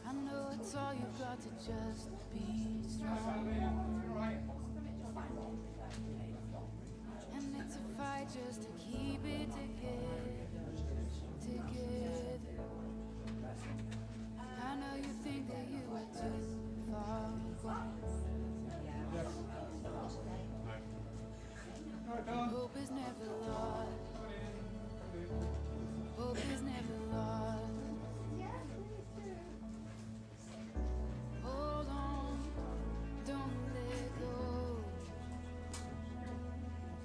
I know it's all you've got to just be strong. And it's a fight just to keep it together. I know you think that you are too far gone. Hope is never lost. Hope is never lost. Hold on, don't let go.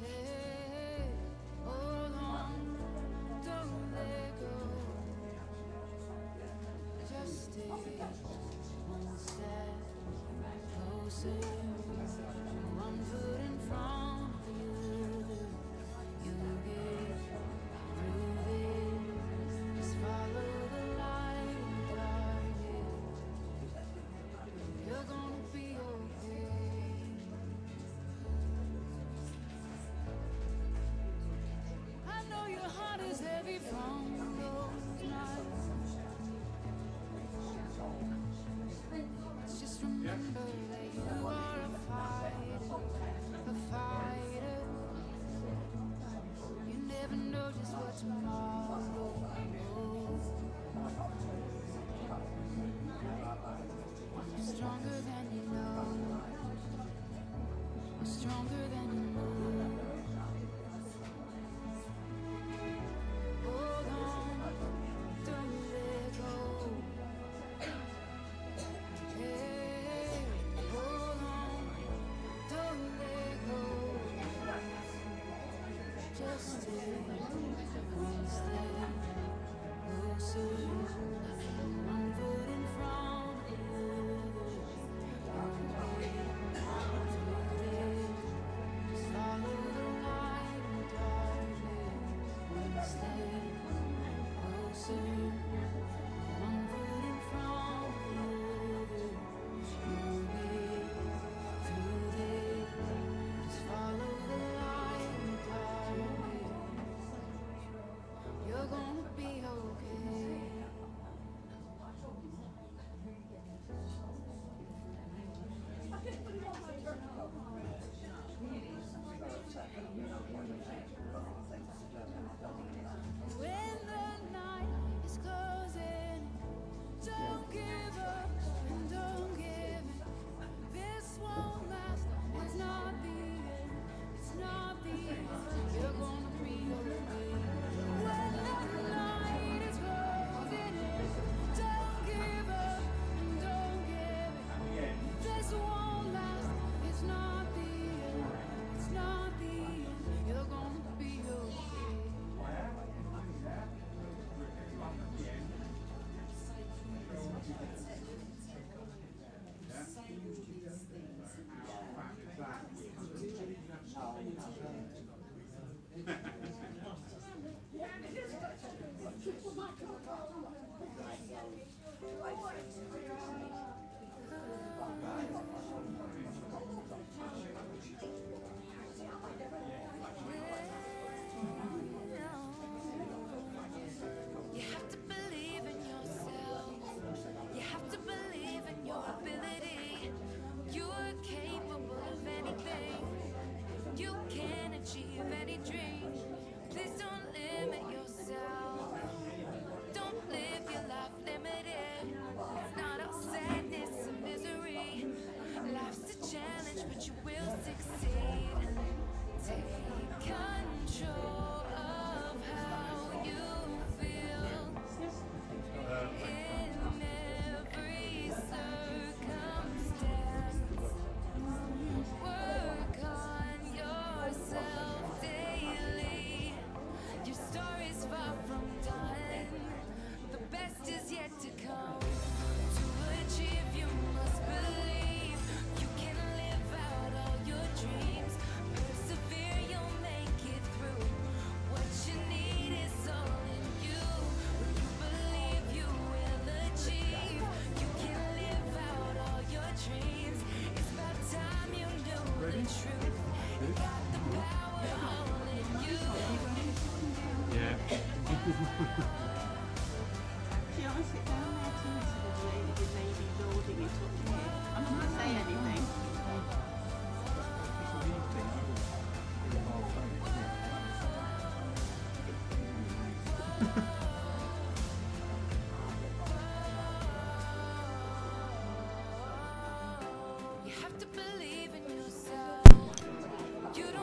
Hey, hold on, don't let go. Just stay one step closer, one foot in front of the other. You'll get through it. Just follow the light and guide it. You're gonna be okay. I know your heart is heavy from those nights. Just remember that you are a fighter, a fighter. You never know just what tomorrow holds. You're stronger than you know. You're stronger than you know. Hold on, don't let go. Hey, hold on, don't let go. Just stay one step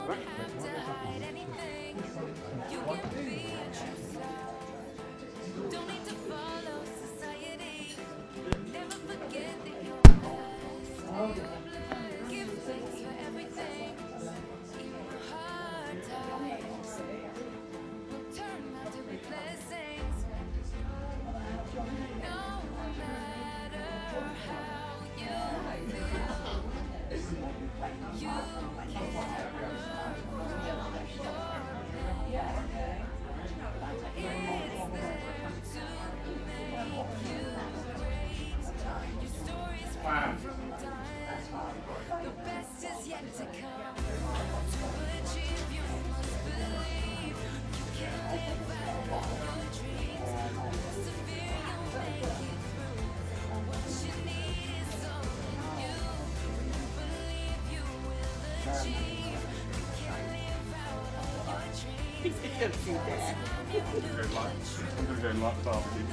don't have to hide anything. You can be your true self. Don't need to follow society. Never forget that you're blessed. Give thanks for everything, even the hard times will turn out to be blessings. No matter how you feel, you can't run from your pain. It's there to make you great. Your story's far from done. The best is yet to come. To achieve, you must believe. You can live out all your dreams. Persevere, you'll make it through. What you need is only you. Believe you will achieve. You can live out all your dreams. Don't you dare. I'm going to go and like barbecue.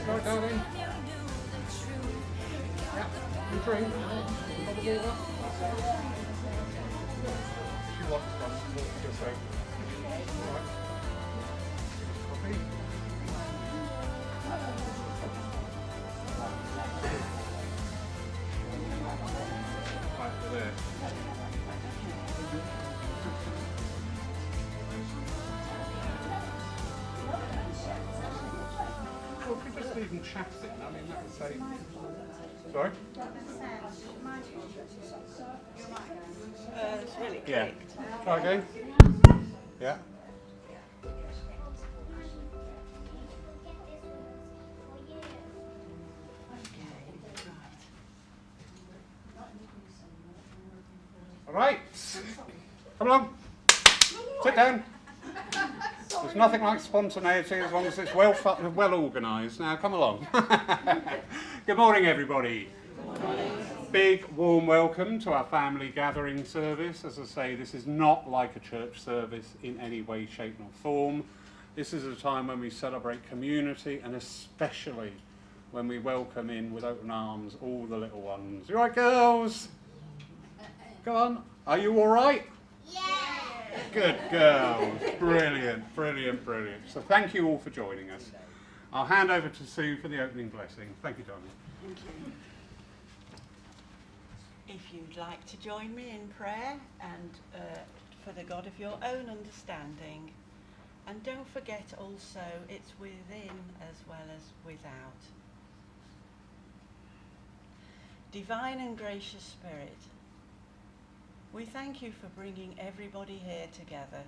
Right, darling. Yeah, you drink. Have a water. If you like this one, just say. Alright. Coffee. Right, there. Well, if we just even chat it, I mean, that would say. Sorry? It's really Yeah. clicked. Try again. Yeah. All right. Come along. Sit down. There's nothing like spontaneity as long as it's well organised. Now, come along. Good morning, everybody. Big warm welcome to our family gathering service. As I say, this is not like a church service in any way, shape or form. This is a time when we celebrate community and especially when we welcome in with open arms all the little ones. You right, girls? Go on. Are you all right? Yeah. Good girls. Brilliant, brilliant, brilliant. So thank you all for joining us. I'll hand over to Sue for the opening blessing. Thank you, darling. Thank you. If you'd like to join me in prayer and for the God of your own understanding, and don't forget also it's within as well as without. Divine and gracious Spirit, we thank you for bringing everybody here together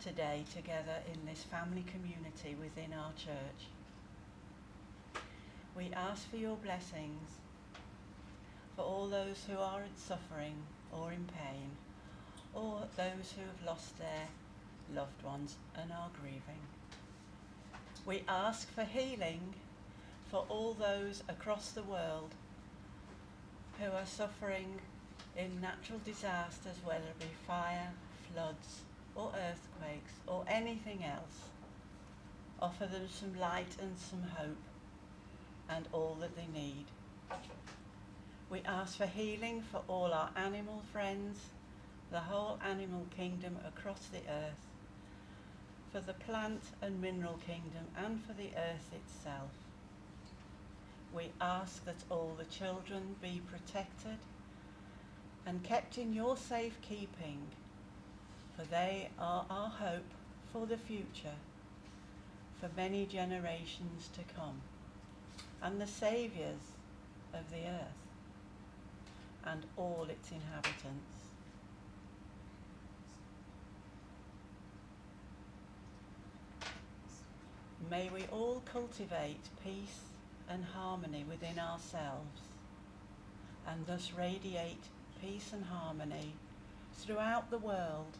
today, together in this family community within our church. We ask for your blessings for all those who are in suffering or in pain, or those who have lost their loved ones and are grieving. We ask for healing for all those across the world who are suffering in natural disasters, whether it be fire, floods, or earthquakes, or anything else. Offer them some light and some hope, and all that they need. We ask for healing for all our animal friends, the whole animal kingdom across the earth, for the plant and mineral kingdom, and for the earth itself. We ask that all the children be protected and kept in your safe keeping, for they are our hope for the future, for many generations to come, and the saviours of the earth and all its inhabitants. May we all cultivate peace and harmony within ourselves, and thus radiate peace and harmony throughout the world,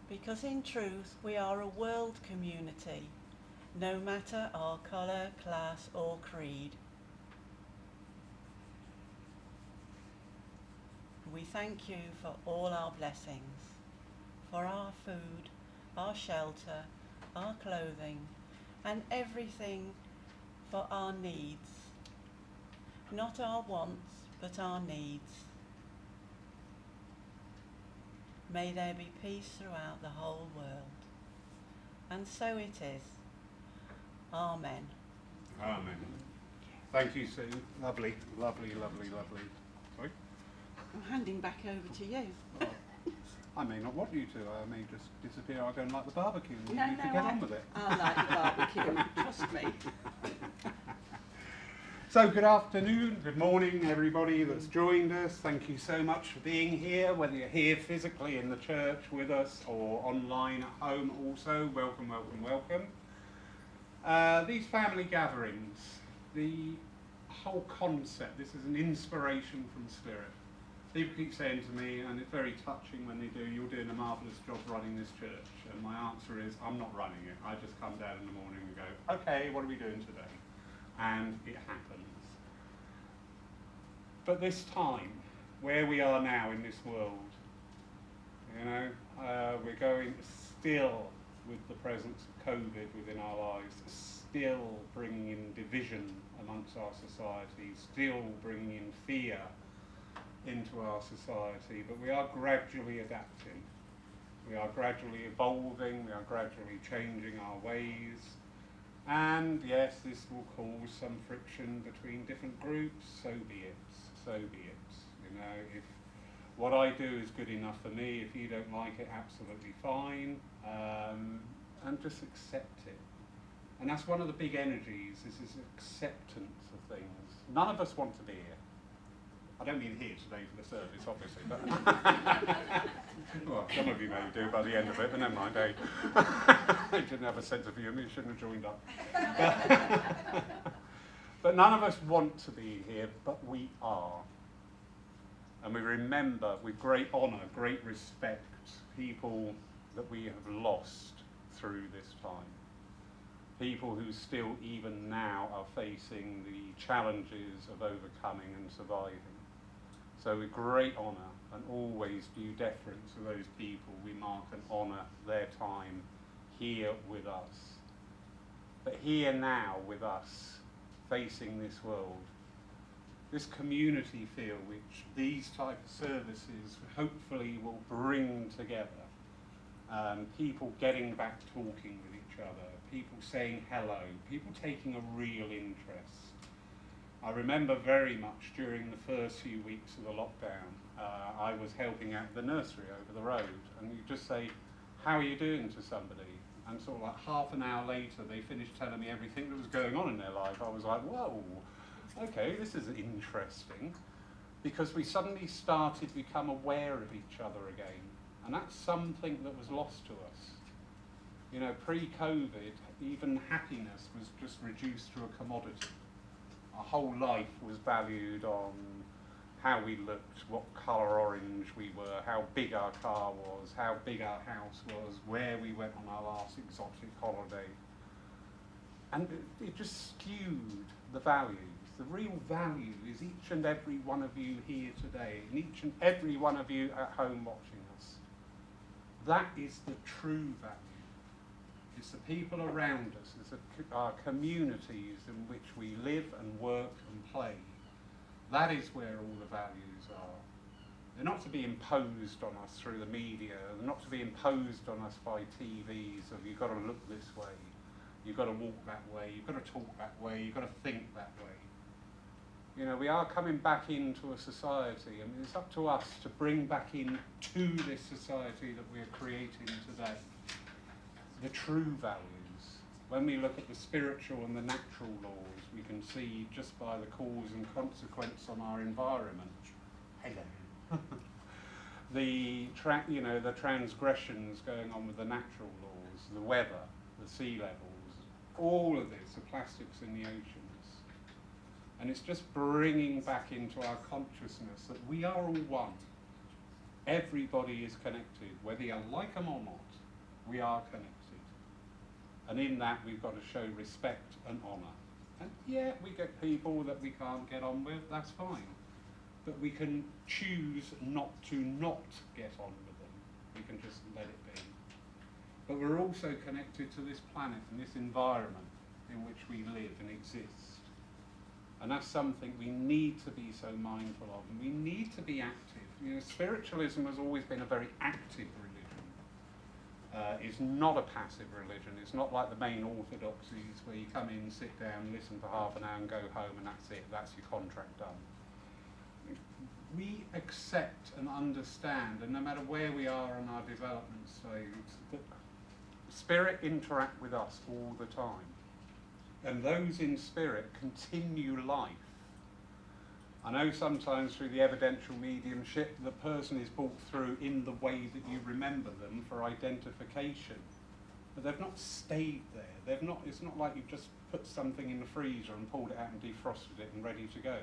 because in truth we are a world community, no matter our colour, class or creed. we thank you for all our blessings, for our food, our shelter, our clothing, and everything for our needs. Not our wants, but our needs. May there be peace throughout the whole world. And so it is. Amen. Amen. Thank you, Sue. Lovely, lovely, lovely, lovely. Sorry? I'm handing back over to you. Well, I may not want you to. I may just disappear. I'll go and light the barbecue and No, you no, can get on with it. I like the barbecue, trust me. So good afternoon, good morning everybody that's joined us. Thank you so much for being here, whether you're here physically in the church with us or online at home also. Welcome, welcome, welcome. These family gatherings, the whole concept, this is an inspiration from Spirit. People keep saying to me, and it's very touching when they do, you're doing a marvellous job running this church. And my answer is, I'm not running it. I just come down in the morning and go, okay, what are we doing today? And it happens. But this time, where we are now in this world, you know, we're going still with the presence of COVID within our lives, still bringing in division amongst our society, still bringing in fear into our society, but we are gradually adapting. We are gradually evolving, we are gradually changing our ways. And yes, this will cause some friction between different groups, so be it, so be it. You know, if what I do is good enough for me, if you don't like it, absolutely fine, and just accept it. And that's one of the big energies, is this acceptance of things. None of us want to be here. I don't mean here today for the service, obviously, but well, some of you may do by the end of it, but never mind, eh? I didn't have a sense of humour, you shouldn't have joined up. But none of us want to be here, but we are. And we remember with great honour, great respect, people that we have lost through this time. People who still, even now, are facing the challenges of overcoming and surviving. So with great honour and always due deference to those people, we mark and honour their time here with us. But here now with us, facing this world, this community feel which these type of services hopefully will bring together. People getting back talking with each other, people saying hello, people taking a real interest. I remember very much during the first few weeks of the lockdown, I was helping out the nursery over the road, and you just say, how are you doing to somebody? And sort of like half an hour later, they finished telling me everything that was going on in their life. I was like, whoa, okay, this is interesting, because we suddenly started to become aware of each other again, and that's something that was lost to us. You know, pre-COVID, even happiness was just reduced to a commodity. Our whole life was valued on how we looked, what colour orange we were, how big our car was, how big our house was, where we went on our last exotic holiday. And it just skewed the values. The real value is each and every one of you here today, and each and every one of you at home watching us. That is the true value. It's the people around us, it's our communities in which we live and work and play. That is where all the values are. They're not to be imposed on us through the media, they're not to be imposed on us by TVs of you've got to look this way, you've got to walk that way, you've got to talk that way, you've got to think that way. You know, we are coming back into a society, and it's up to us to bring back into this society that we're creating today the true values. When we look at the spiritual and the natural laws, we can see just by the cause and consequence on our environment. Hello. the transgressions going on with the natural laws, the weather, the sea levels, all of this, the plastics in the oceans. And it's just bringing back into our consciousness that we are all one. Everybody is connected, whether you like them or not, we are connected. And in that, we've got to show respect and honour. And yeah, we get people that we can't get on with, that's fine. but we can choose not to not get on with them. We can just let it be. But we're also connected to this planet and this environment in which we live and exist. And that's something we need to be so mindful of, and we need to be active. You know, spiritualism has always been a very active religion. It's not a passive religion. It's not like the main orthodoxies where you come in, sit down, listen for half an hour and go home and that's it, that's your contract done. We accept and understand, and no matter where we are in our development stage, that spirit interact with us all the time. And those in spirit continue life. I know sometimes through the evidential mediumship, the person is brought through in the way that you remember them for identification. But they've not stayed there. It's not like you've just put something in the freezer and pulled it out and defrosted it and ready to go.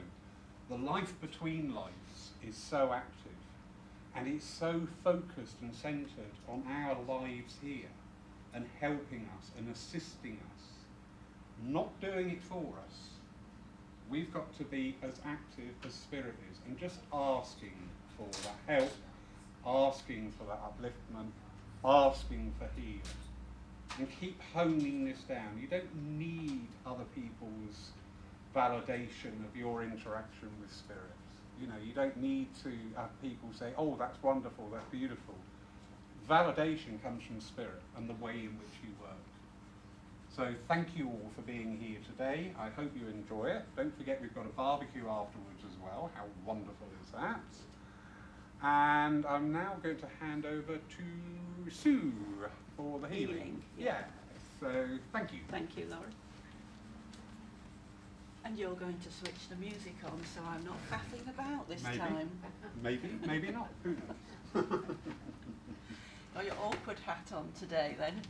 The life between lives is so active, and it's so focused and centred on our lives here and helping us and assisting us, not doing it for us. We've got to be as active as spirit is, and just asking for that help, asking for that upliftment, asking for healing. And keep honing this down. You don't need other people's validation of your interaction with spirit. You know, you don't need to have people say, oh, that's wonderful, that's beautiful. Validation comes from spirit and the way in which you work. So thank you all for being here today. I hope you enjoy it. Don't forget we've got a barbecue afterwards as well. How wonderful is that? And I'm now going to hand over to Sue for the healing. Yeah. So thank you. Thank you, Laurie. And you're going to switch the music on, so I'm not faffing about this time. Maybe not. Who knows? Got your awkward hat on today, then.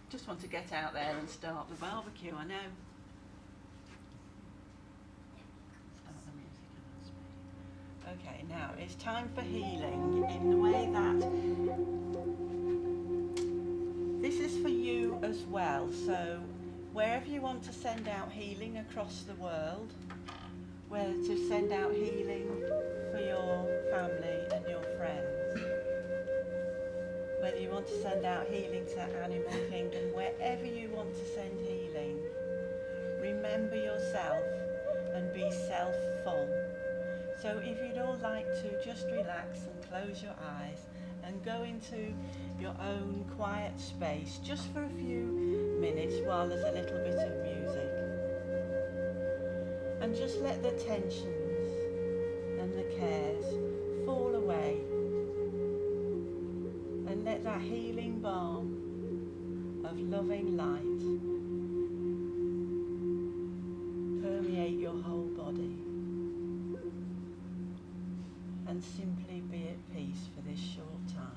Just want to get out there and start the barbecue, I know. Start the music. Okay, now it's time for healing in the way that this is for you as well. So wherever you want to send out healing across the world, where to send out healing for your family and your friends, whether you want to send out healing to Animal Kingdom, wherever you want to send healing, remember yourself and be self-full. So if you'd all like to just relax and close your eyes and go into your own quiet space just for a few minutes while there's a little bit of music. And just let the tensions and the cares fall away. And let that healing balm of loving light permeate your whole body. And simply be at peace for this short time.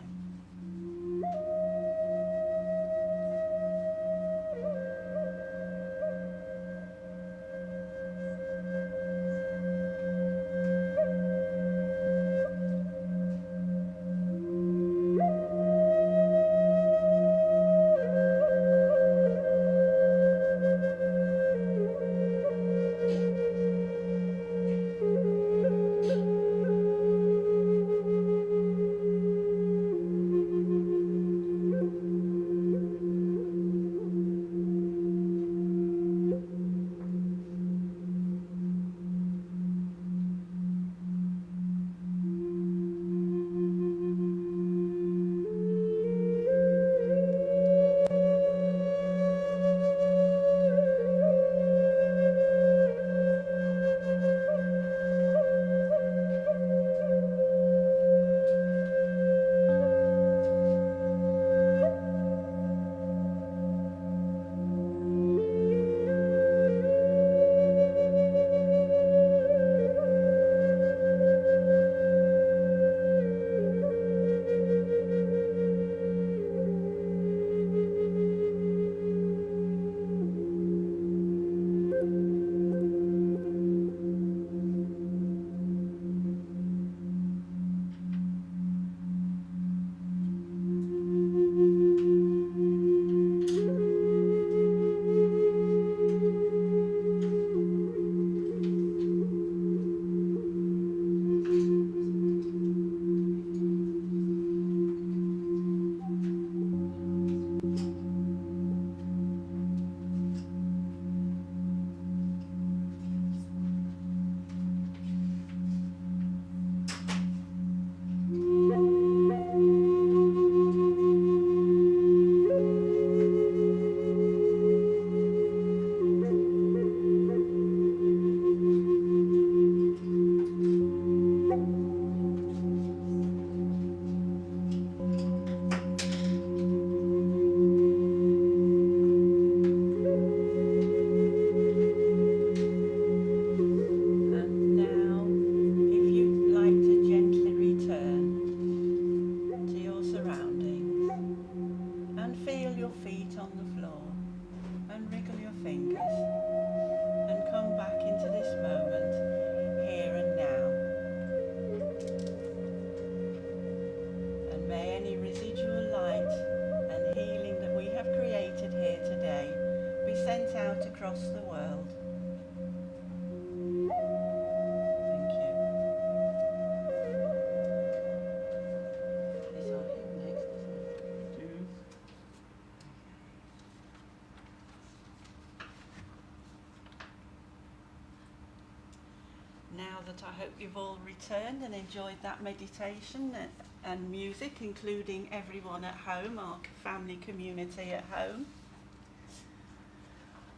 Now that I hope you've all returned and enjoyed that meditation and music, including everyone at home, our family community at home.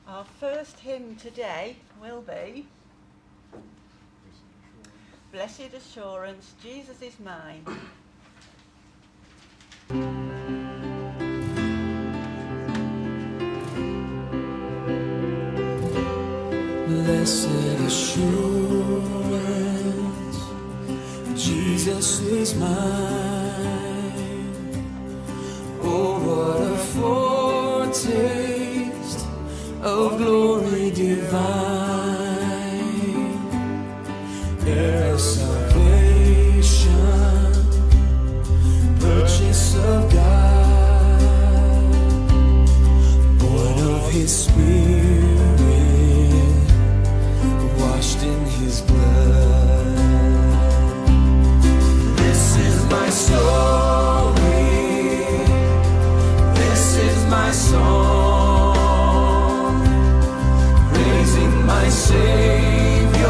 Our first hymn today will be Blessed Assurance, Jesus is Mine. Blessed assurance, Jesus is mine. Oh, what a foretaste of glory divine, heir of salvation, purchase of God, born of His Spirit, washed in His blood. This is my story, this is my song, praising my Savior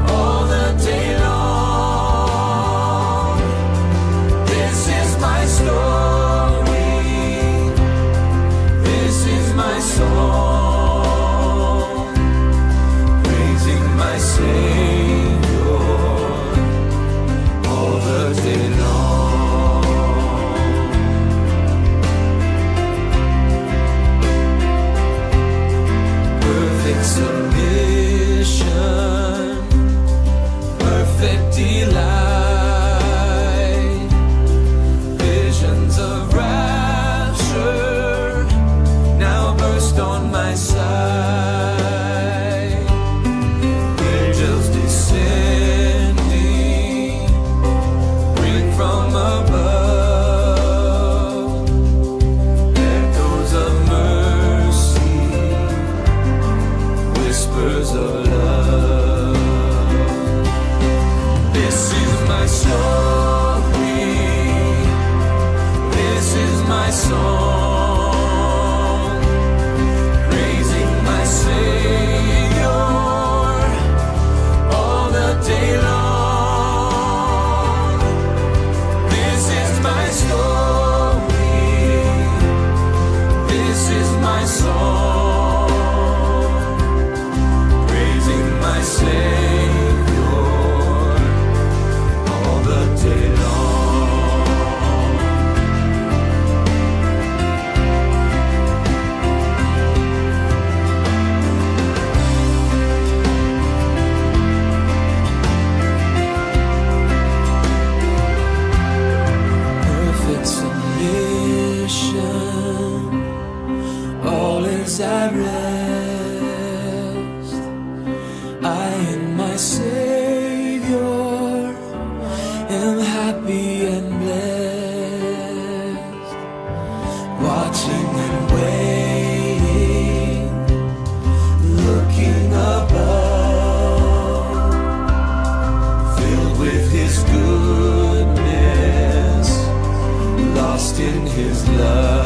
all the day long. This is my story, this is my song, my Savior all the day long. Perfect submission, perfect delight, visions of rapture now burst on my sight. Descending, bring from above, echoes of mercy, whispers of love. This is my story, this is my song, praising my Savior day long. This is my story, this is my song, praising my Savior all the day at rest, I in my Savior am happy and blessed, watching and waiting, looking above, filled with His goodness, lost in His love.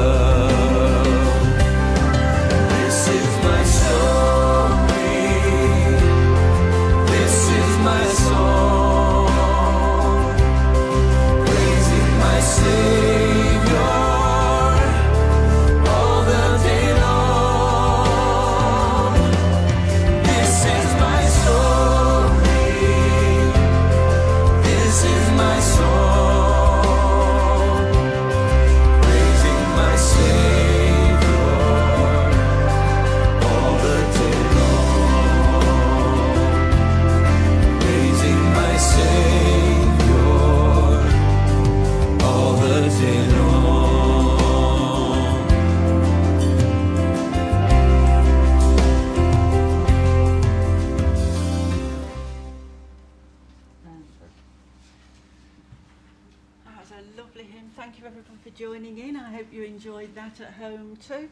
Thank you everyone for joining in. I hope you enjoyed that at home too.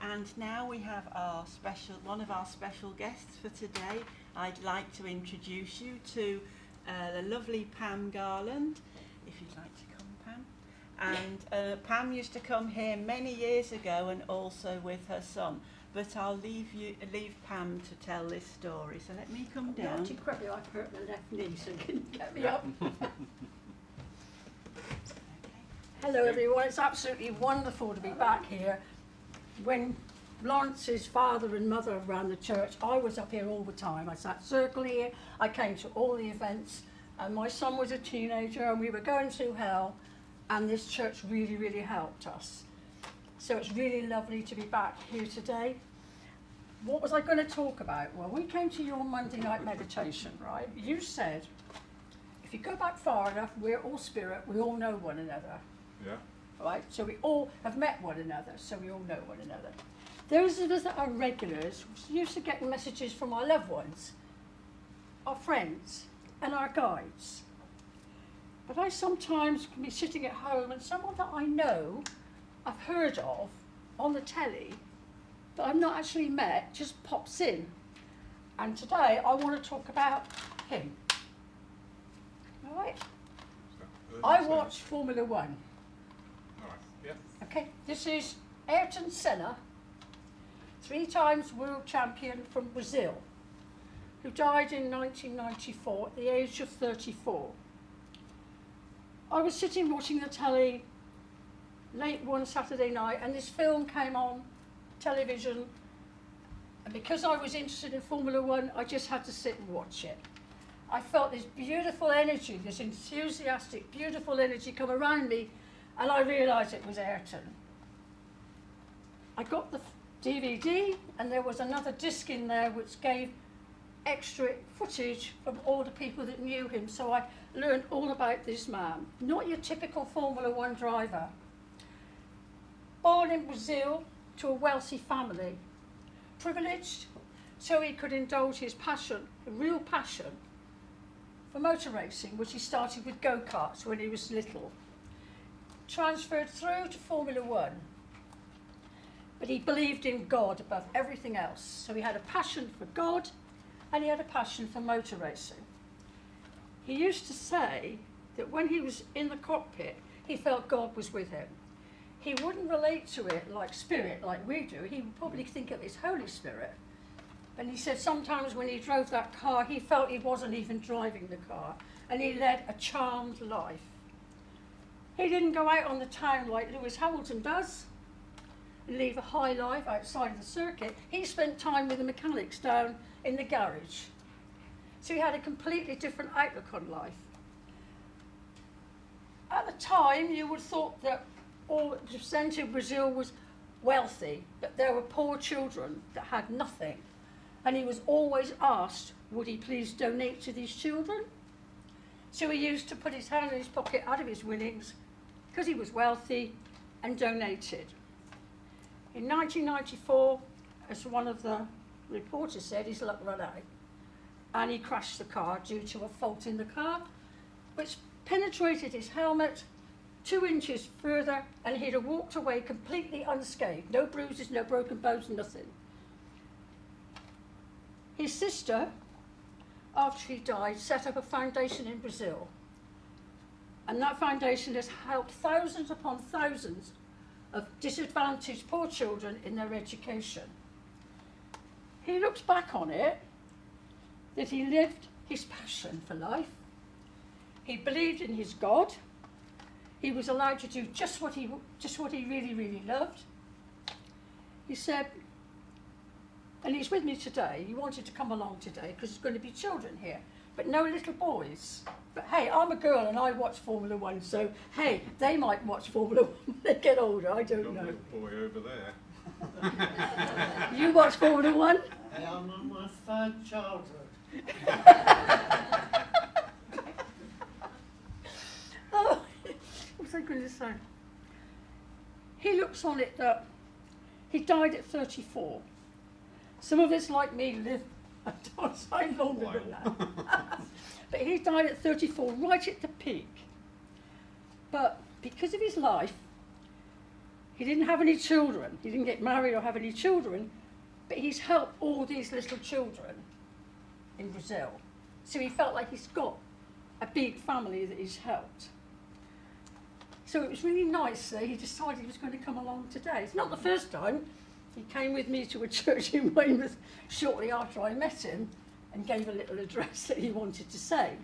And now we have one of our special guests for today. I'd like to introduce you to the lovely Pam Garland, if you'd like to come, Pam. And Pam used to come here many years ago, and also with her son. but I'll leave Pam to tell this story. So let me come Yeah, down. too quickly, I hurt my left knee, so can you get me up? Hello everyone, it's absolutely wonderful to be back here. When Lawrence's father and mother ran the church, I was up here all the time. I sat circle here, I came to all the events, and my son was a teenager and we were going through hell, and this church really, really helped us. So it's really lovely to be back here today. What was I going to talk about? Well, we came to your Monday night meditation, right? You said, if you go back far enough, we're all spirit, we all know one another. Yeah. Right? So we all have met one another, so we all know one another. Those of us that are regulars used to get messages from our loved ones, our friends, and our guides. But I sometimes can be sitting at home and someone that I know, I've heard of on the telly, that I've not actually met, just pops in. And today I want to talk about him. All right? I watch Formula One. Yeah. Okay, this is Ayrton Senna, 3 times world champion from Brazil, who died in 1994 at the age of 34. I was sitting watching the telly late one Saturday night, and this film came on television, and because I was interested in Formula One, I just had to sit and watch it. I felt this beautiful energy, this enthusiastic, beautiful energy come around me, and I realised it was Ayrton. I got the DVD, and there was another disc in there which gave extra footage from all the people that knew him, so I learned all about this man. Not your typical Formula One driver. Born in Brazil to a wealthy family. Privileged, so he could indulge his passion, a real passion, for motor racing, which he started with go-karts when he was little. Transferred through to Formula One, but he believed in God above everything else. So he had a passion for God, and he had a passion for motor racing. He used to say that when he was in the cockpit, he felt God was with him. He wouldn't relate to it like spirit, like we do. He would probably think of his Holy Spirit. And he said sometimes when he drove that car, he felt he wasn't even driving the car, and he led a charmed life. He didn't go out on the town like Lewis Hamilton does and live a high life outside of the circuit. He spent time with the mechanics down in the garage. So he had a completely different outlook on life. At the time, you would have thought that all the percent of Brazil was wealthy, but there were poor children that had nothing. And he was always asked, would he please donate to these children? So he used to put his hand in his pocket out of his winnings, because he was wealthy, and donated. In 1994, as one of the reporters said, his luck ran out, and he crashed the car due to a fault in the car, which penetrated his helmet 2 inches further, and he'd have walked away completely unscathed. No bruises, no broken bones, nothing. His sister, after he died, set up a foundation in Brazil. And that foundation has helped thousands upon thousands of disadvantaged poor children in their education. He looks back on it that he lived his passion for life. He believed in his God. He was allowed to do just what he really, really loved. He said, and he's with me today, he wanted to come along today because there's going to be children here, but no little boys. But hey, I'm a girl and I watch Formula One, so hey, they might watch Formula One when they get older, I don't know. Little boy over there. You watch Formula One? I am on my 3rd childhood. Oh, what was I going to say? He looks on it that he died at 34. Some of us, like me, live a time longer than that. But he died at 34, right at the peak. But because of his life, he didn't have any children. He didn't get married or have any children, but he's helped all these little children in Brazil. So he felt like he's got a big family that he's helped. So it was really nice that he decided he was going to come along today. It's not the first time He came with me to a church in Weymouth shortly after I met him and gave a little address that he wanted to say.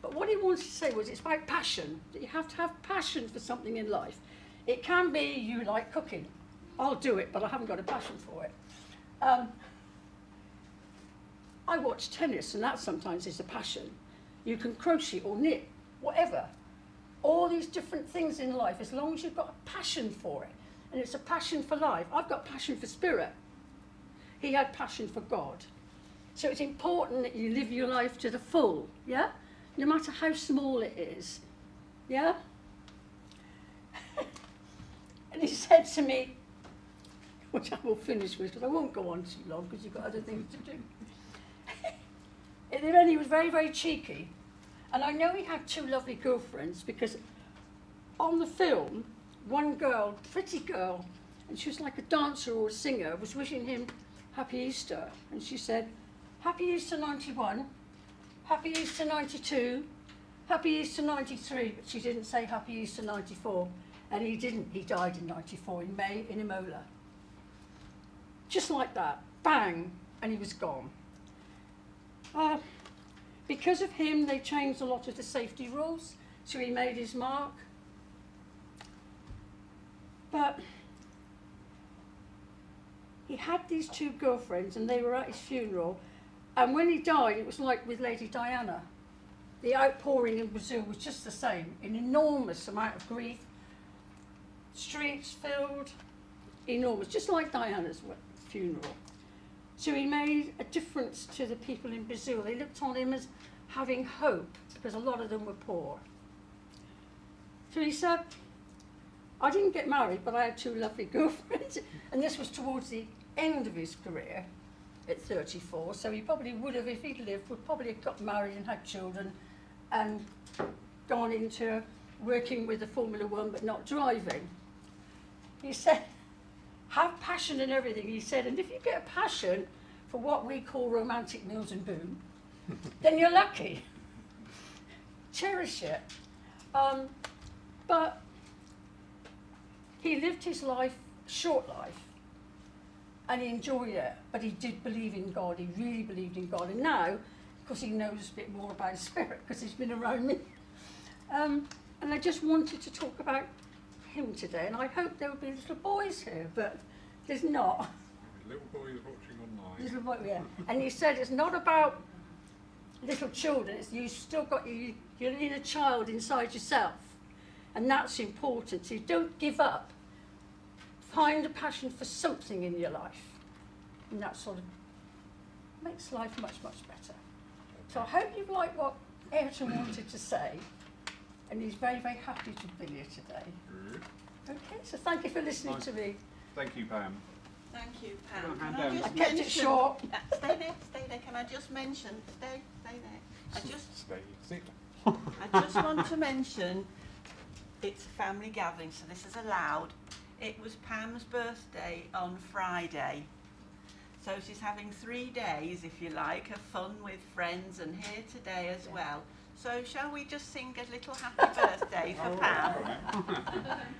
But what he wanted to say was it's about passion, that you have to have passion for something in life. It can be you like cooking. I'll do it, but I haven't got a passion for it. I watch tennis, and that sometimes is a passion. You can crochet or knit, whatever. All these different things in life, as long as you've got a passion for it. And it's a passion for life. I've got passion for spirit. He had passion for God. So it's important that you live your life to the full, yeah? No matter how small it is, yeah? And he said to me, which I will finish with, because I won't go on too long, because you've got other things to do. And then he was very, very cheeky. And I know he had 2 lovely girlfriends, because on the film, one girl, pretty girl, and she was like a dancer or a singer, was wishing him Happy Easter. And she said, Happy Easter 91, Happy Easter 92, Happy Easter 93, but she didn't say Happy Easter 94. And he didn't, he died in 94 in May in Imola. Just like that, bang, and he was gone. Because of him, they changed a lot of the safety rules, so he made his mark. But he had these 2 girlfriends, and they were at his funeral. And when he died, it was like with Lady Diana. The outpouring in Brazil was just the same, an enormous amount of grief. Streets filled, enormous, just like Diana's funeral. So he made a difference to the people in Brazil. They looked on him as having hope, because a lot of them were poor. So he said, I didn't get married, but I had 2 lovely girlfriends. And this was towards the end of his career at 34. So he probably would have, if he'd lived, would probably have got married and had children and gone into working with the Formula One, but not driving. He said, have passion in everything. He said, and if you get a passion for what we call romantic meals and boom, then you're lucky. Cherish it. But he lived his life, short life, and he enjoyed it, but he did believe in God. He really believed in God. And now, because he knows a bit more about his spirit, because he's been around me, and I just wanted to talk about him today, and I hope there will be little boys here, but there's not. Little boys watching online. Little boy, yeah. And he said it's not about little children, it's you've still got your inner child inside yourself, and that's important. So you don't give up. Find a passion for something in your life, and that sort of makes life much, much better. So I hope you like what Ayrton wanted to say, and he's very, very happy to be here today. Good. Okay, so thank you for listening to me. Thank you, Pam. Thank you, Pam. Hand Can I down. just I kept it mention- short. Stay there. Can I just mention? Stay there. Sit. I just want to mention it's a family gathering, so this is allowed. It was Pam's birthday on Friday, so she's having 3 days, if you like, of fun with friends, and here today as well. So shall we just sing a little happy birthday for Pam?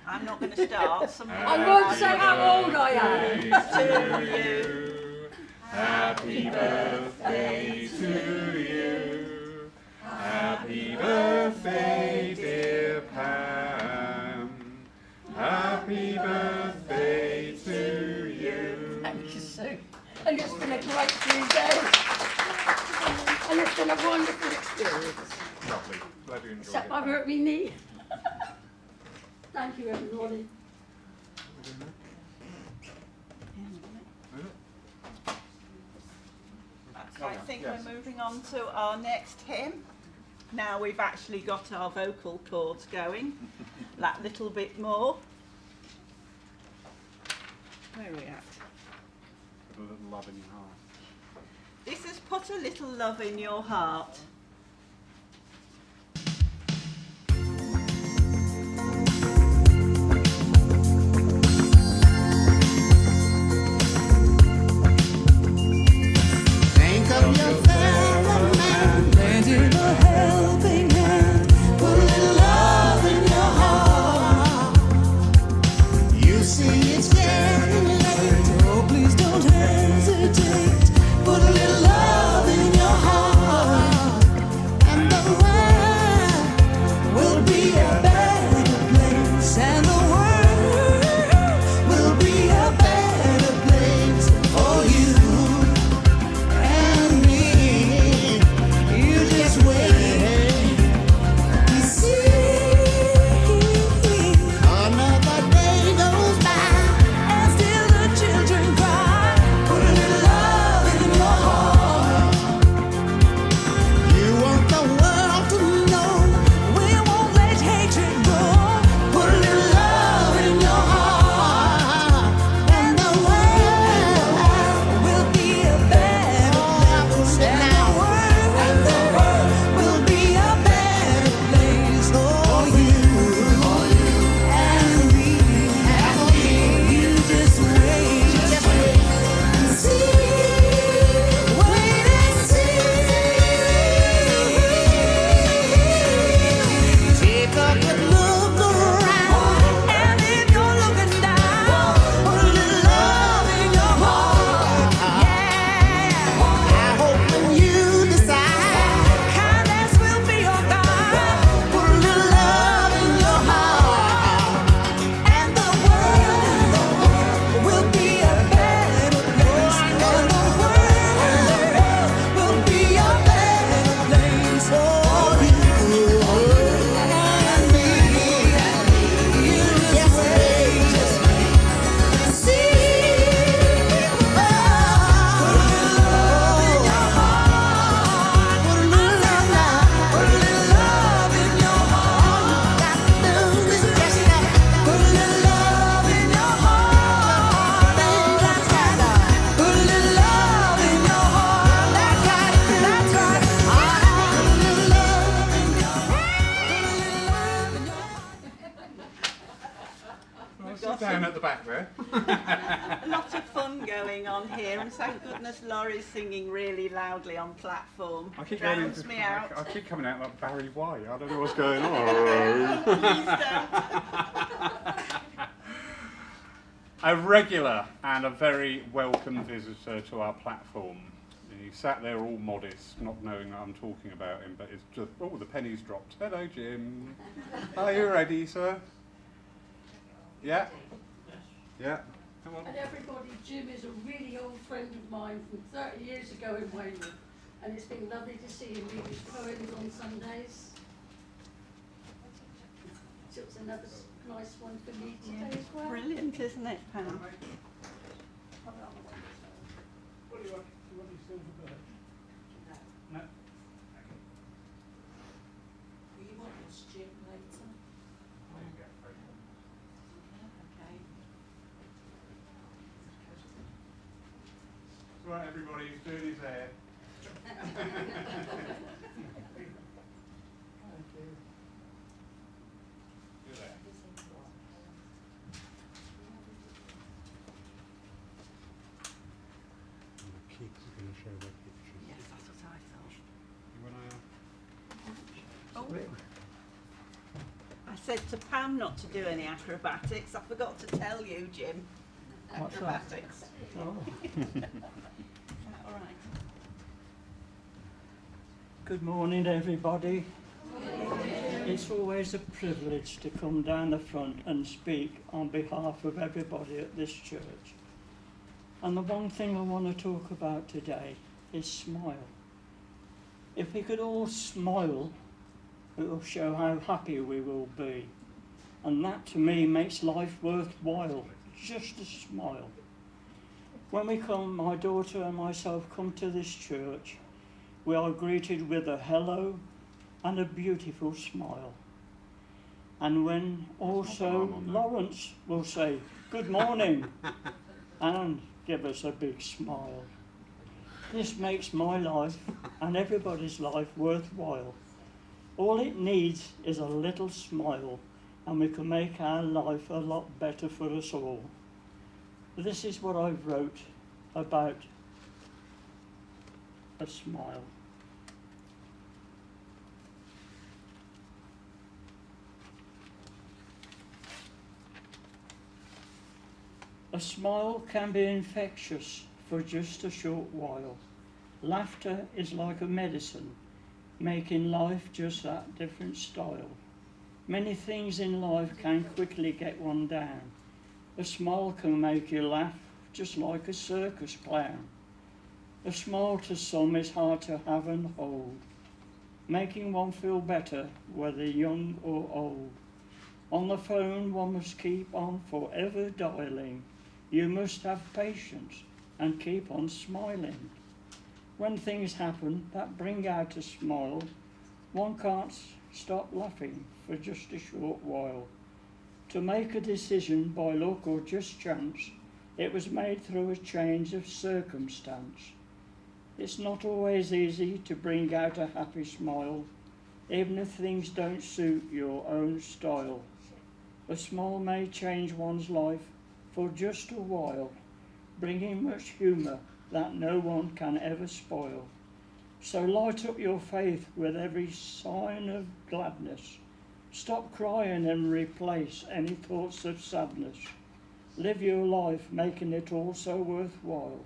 I'm not going to start. I won't say how old I am. To you. Happy birthday to you. Happy birthday, dear Pam. Happy birthday to you. Thank you, Sue. And it's been a great 3 days. And it's been a wonderful experience. Lovely. Glad you enjoyed Except it. I've hurt my knee. Thank you, everybody. So I think we're moving on to our next hymn. Now we've actually got our vocal cords going that little bit more. Where are we at? Put a little love in your heart. This is Put a Little Love in Your Heart. Think of your fellow man, lending a helping hand, put a little love in your heart. You see it's getting late, here, and thank goodness Laurie's singing really loudly on platform. I keep Drowns me out. I keep coming out like Barry White. I don't know what's going on. Please don't. A regular and a very welcome visitor to our platform. He sat there all modest, not knowing that I'm talking about him, but it's just, oh, the penny's dropped. Hello, Jim. Are you ready, sir? Yeah? Yeah. Come on. And everybody, Jim is a really old friend of mine from 30 years ago in Weymouth, and it's been lovely to see him read his poems on Sundays. So it's another nice one for me today as well. Brilliant, isn't it, Pam? What do you want? Do you want your silver bird? No. Will you want this, Jim, later? Right, everybody, he's doing his hair. Do that. The kids are going to show their pictures. Yes, that's what I thought. You want to? I said to Pam not to do any acrobatics. I forgot to tell you, Jim. Acrobatics. Oh. Is that all right? Good morning, everybody. It's always a privilege to come down the front and speak on behalf of everybody at this church. And the one thing I want to talk about today is smile. If we could all smile, it will show how happy we will be. And that to me makes life worthwhile, just a smile. When we come, my daughter and myself come to this church, we are greeted with a hello and a beautiful smile. And when also Lawrence will say, good morning, and give us a big smile. This makes my life and everybody's life worthwhile. All it needs is a little smile, and we can make our life a lot better for us all. This is what I wrote about a smile. A smile can be infectious for just a short while. Laughter is like a medicine, making life just that different style. Many things in life can quickly get one down. A smile can make you laugh just like a circus clown. A smile to some is hard to have and hold, making one feel better whether young or old. On the phone one must keep on forever dialing. You must have patience and keep on smiling. When things happen that bring out a smile, one can't stop laughing for just a short while. To make a decision by luck or just chance, it was made through a change of circumstance. It's not always easy to bring out a happy smile, even if things don't suit your own style. A smile may change one's life for just a while, bringing much humour that no one can ever spoil. So light up your faith with every sign of gladness. Stop crying and replace any thoughts of sadness. Live your life making it all so worthwhile.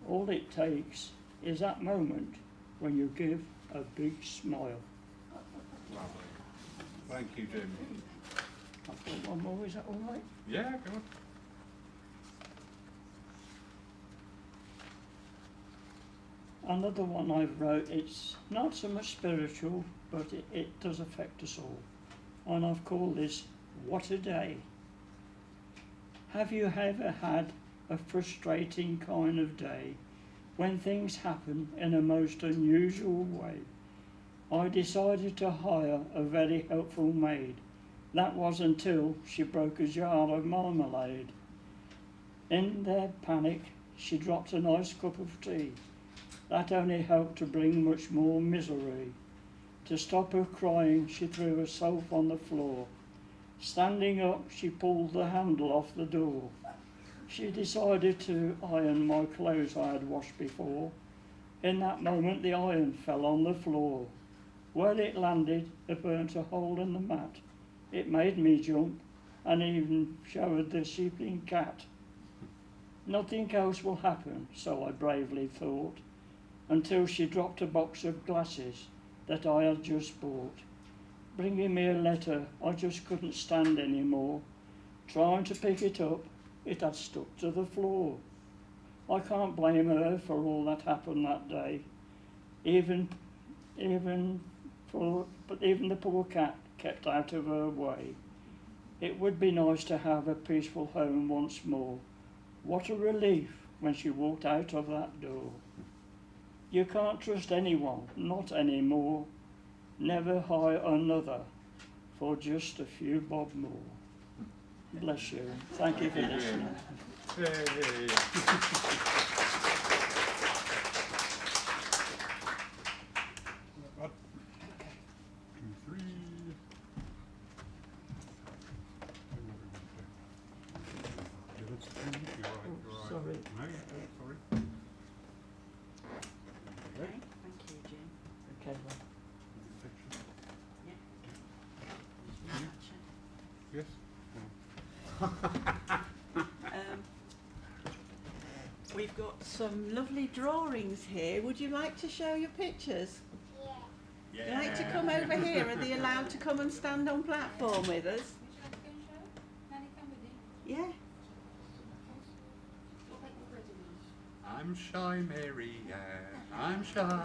All it takes is that moment when you give a big smile. Lovely. Thank you, Jim. I've got one more, is that all right? Yeah, go on. Another one I wrote, it's not so much spiritual, but it does affect us all. And I've called this, What a Day. Have you ever had a frustrating kind of day when things happen in a most unusual way? I decided to hire a very helpful maid. That was until she broke a jar of marmalade. In their panic, she dropped a nice cup of tea. That only helped to bring much more misery. To stop her crying, she threw herself on the floor. Standing up, she pulled the handle off the door. She decided to iron my clothes I had washed before. In that moment the iron fell on the floor. Where it landed, it burnt a hole in the mat. It made me jump and even showed the sleeping cat. Nothing else will happen, so I bravely thought, until she dropped a box of glasses that I had just bought. Bringing me a letter I just couldn't stand anymore. Trying to pick it up, it had stuck to the floor. I can't blame her for all that happened that day. Even the poor cat kept out of her way. It would be nice to have a peaceful home once more. What a relief when she walked out of that door. You can't trust anyone, not anymore. Never hire another for just a few bob more. Bless you. Thank you for listening. Yay. Sorry. Okay, thank you, Jim. Okay, well. Yes. We've got some lovely drawings here. Would you like to show your pictures? Yeah. Would you like to come over here? Are they allowed to come and stand on platform with us? Yeah. I'm shy, Mary. Yeah. I'm shy.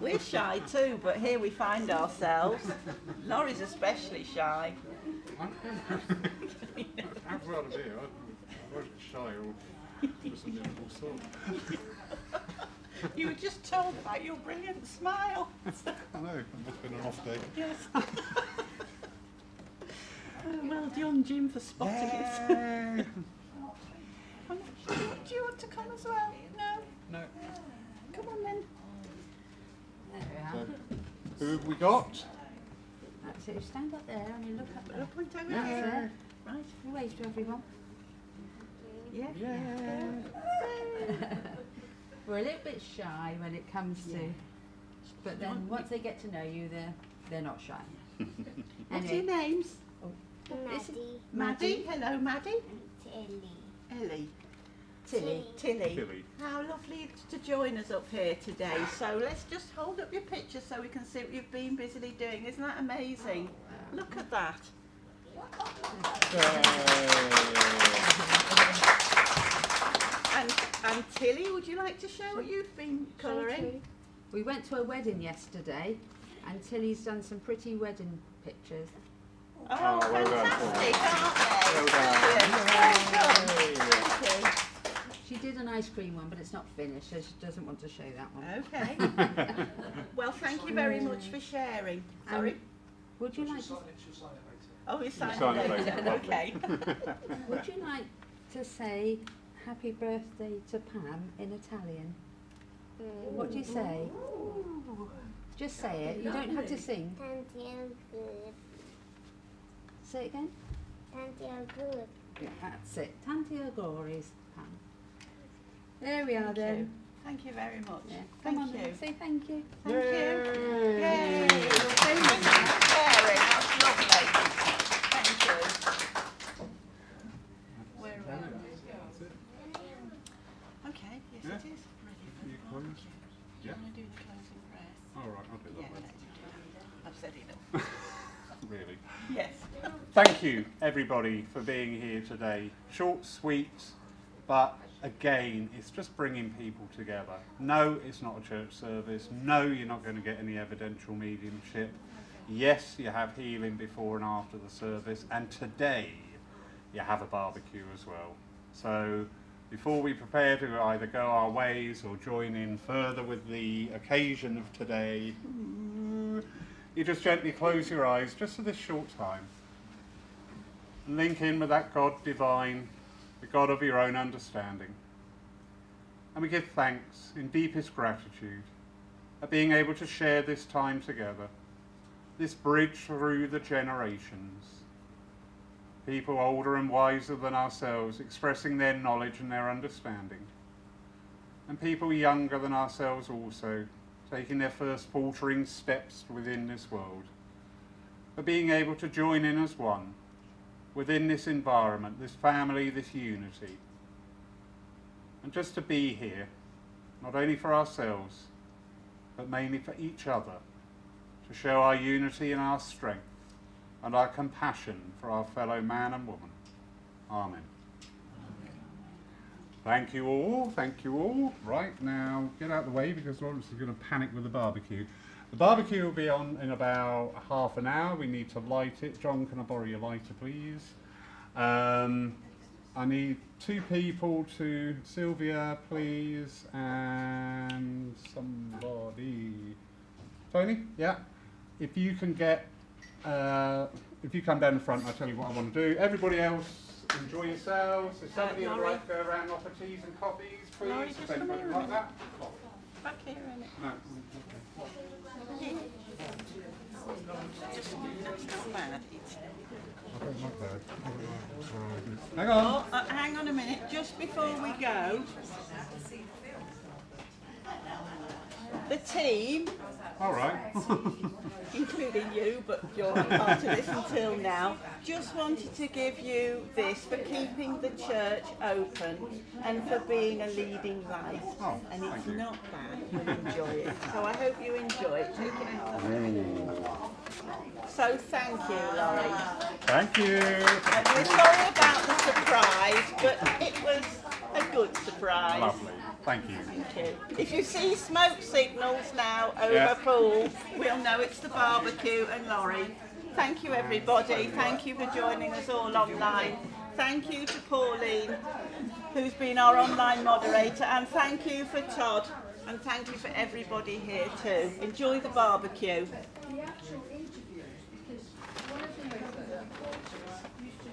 We're shy too, but here we find ourselves. Laurie's especially shy. I'd rather be. I wasn't shy or just a little sort. You were just told about your brilliant smile. I know, it must have been an off day. Yes. Well done, Jim, for spotting it. Yay. Do you want to come as well? No? No. Come on then. So, who have we got? That's it. Stand up there and you look up there. Point over Yeah. here. Right. You wave to everyone. Yeah. Yeah. We're a little bit shy when it comes to, but then once they get to know you, they're not shy. What's your names? Maddie. Maddie. Hello, Maddie. Tilly. Ellie. Tilly. Tilly. Tilly. How lovely to join us up here today. So let's just hold up your picture so we can see what you've been busily doing. Isn't that amazing? Look at that. And Tilly, would you like to show what you've been colouring? We went to a wedding yesterday, and Tilly's done some pretty wedding pictures. Oh, well done, fantastic, aren't they? Well done. Brilliant. Thank you. She did an ice cream one, but it's not finished, so she doesn't want to show that one. Okay. Well, thank you very much for sharing. Sorry. Would you like to, Oh, you signed sign it it later. later. Okay. would you like to say happy birthday to Pam in Italian? What do you say? Just say it. You don't have to sing. Tanti al good. Say it again. Tanti al good. Yeah, that's it. Tanti auguri, Pam. There we are then. Thank you very much. Yeah. Come Thank on, you. then. Say thank you. Thank you. Yay. Yay. Thank you for sharing. That's lovely. Thank you. Where are we? Okay, yes Yeah. it is. Ready for You the close? barbecue. Do you Yeah. want to do the closing prayer? All right, I'll do Yeah, that. okay. I've said enough. Really. Yes. Thank you, everybody, for being here today. Short, sweet, but again, it's just bringing people together. No, it's not a church service. No, you're not going to get any evidential mediumship. Yes, you have healing before and after the service. And today, you have a barbecue as well. So before we prepare to either go our ways or join in further with the occasion of today, you just gently close your eyes just for this short time. And link in with that God divine, the God of your own understanding. And we give thanks in deepest gratitude at being able to share this time together, this bridge through the generations. people older and wiser than ourselves, expressing their knowledge and their understanding. And people younger than ourselves also, taking their first faltering steps within this world. But being able to join in as one, within this environment, this family, this unity. And just to be here, not only for ourselves, but mainly for each other, to show our unity and our strength, and our compassion for our fellow man and woman. Amen. Thank you all, thank you all. Right, now get out of the way because Lawrence is going to panic with the barbecue. The barbecue will be on in about half an hour. We need to light it. John, can I borrow your lighter, please? I need 2 people to, Sylvia, please, and somebody. Tony, yeah? If you can get, if you come down the front, I'll tell you what I want to do. Everybody else, enjoy yourselves. If somebody would like to go around and offer teas and coffees, please. Laurie, just if come anybody here would a like that. Back here, innit? No. Just, it's not bad. It's, I don't like that. Hang on. oh, hang on a minute. Just before we go, the team, All right. including you, but you're not part of this until now, just wanted to give you this for keeping the church open and for being a leading light. Oh, and it's thank you. not bad. You'll enjoy it. So I hope you enjoy it. Take it off. So thank you, Laurie. Thank you. And we're sorry about the surprise, but it was a good surprise. Lovely. Thank you. Thank you. If you see smoke signals now over Yeah. Poole, we'll know it's the barbecue and Laurie. Thank you, everybody. Thank you for joining us all online. Thank you to Pauline, who's been our online moderator, and thank you for Todd, and thank you for everybody here too. Enjoy the barbecue. The actual interview, because one of the things that used to